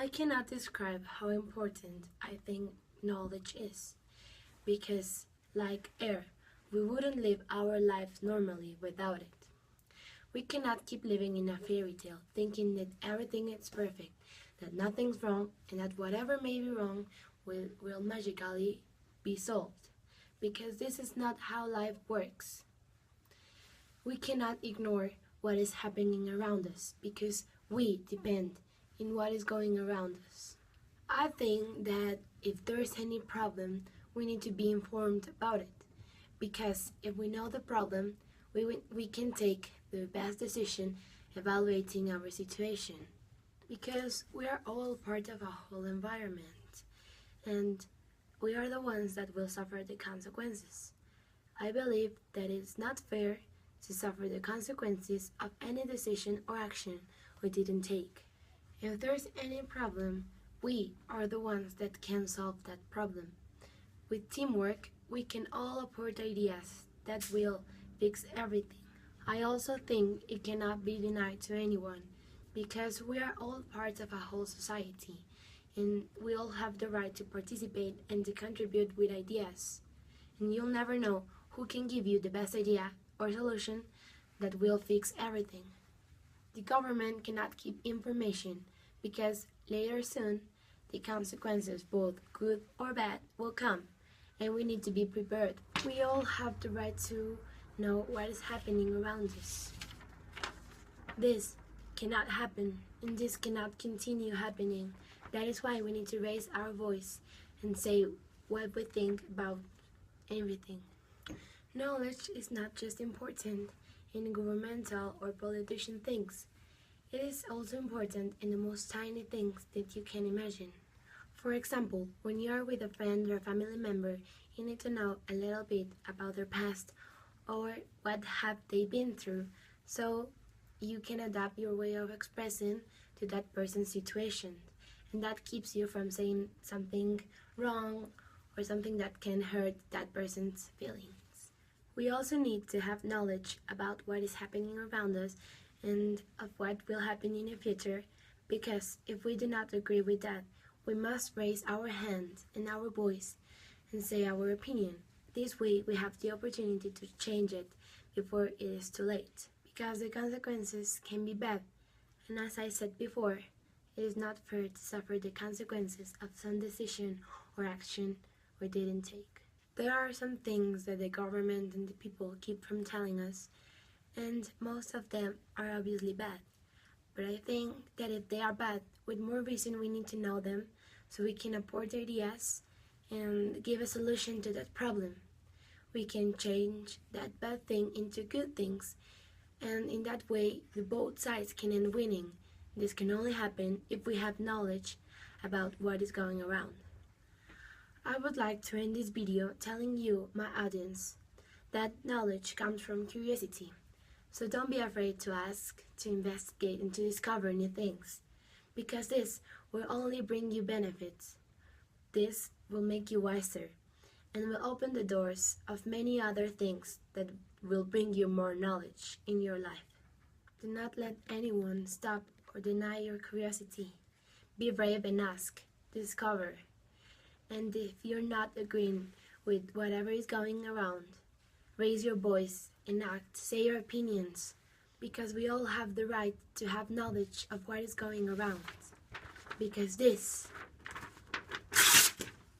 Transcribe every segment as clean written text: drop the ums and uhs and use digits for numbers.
I cannot describe how important I think knowledge is, because, like air, we wouldn't live our lives normally without it. We cannot keep living in a fairy tale, thinking that everything is perfect, that nothing's wrong, and that whatever may be wrong will magically be solved, because this is not how life works. We cannot ignore what is happening around us, because we depend in what is going around us. I think that if there's any problem, we need to be informed about it, because if we know the problem, we can take the best decision evaluating our situation, because we are all part of a whole environment, and we are the ones that will suffer the consequences. I believe that it's not fair to suffer the consequences of any decision or action we didn't take. If there's any problem, we are the ones that can solve that problem. With teamwork, we can all apport ideas that will fix everything. I also think it cannot be denied to anyone, because we are all part of a whole society, and we all have the right to participate and to contribute with ideas. And you'll never know who can give you the best idea or solution that will fix everything. The government cannot keep information, because later soon the consequences, both good or bad, will come, and we need to be prepared. We all have the right to know what is happening around us. This cannot happen, and this cannot continue happening. That is why we need to raise our voice and say what we think about everything. Knowledge is not just important in governmental or politician things. It is also important in the most tiny things that you can imagine. For example, when you are with a friend or a family member, you need to know a little bit about their past or what have they been through, so you can adapt your way of expressing to that person's situation, and that keeps you from saying something wrong or something that can hurt that person's feelings. We also need to have knowledge about what is happening around us and of what will happen in the future, because if we do not agree with that, we must raise our hand and our voice and say our opinion. This way we have the opportunity to change it before it is too late, because the consequences can be bad, and as I said before, it is not fair to suffer the consequences of some decision or action we didn't take. There are some things that the government and the people keep from telling us, and most of them are obviously bad. But I think that if they are bad, with more reason we need to know them, so we can apport ideas and give a solution to that problem. We can change that bad thing into good things, and in that way the both sides can end winning. This can only happen if we have knowledge about what is going around. I would like to end this video telling you, my audience, that knowledge comes from curiosity. So don't be afraid to ask, to investigate, and to discover new things, because this will only bring you benefits. This will make you wiser, and will open the doors of many other things that will bring you more knowledge in your life. Do not let anyone stop or deny your curiosity. Be brave and ask, discover. And if you're not agreeing with whatever is going around, raise your voice and act, say your opinions, because we all have the right to have knowledge of what is going around, because this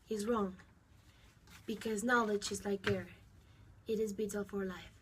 is wrong, because knowledge is like air, it is vital for life.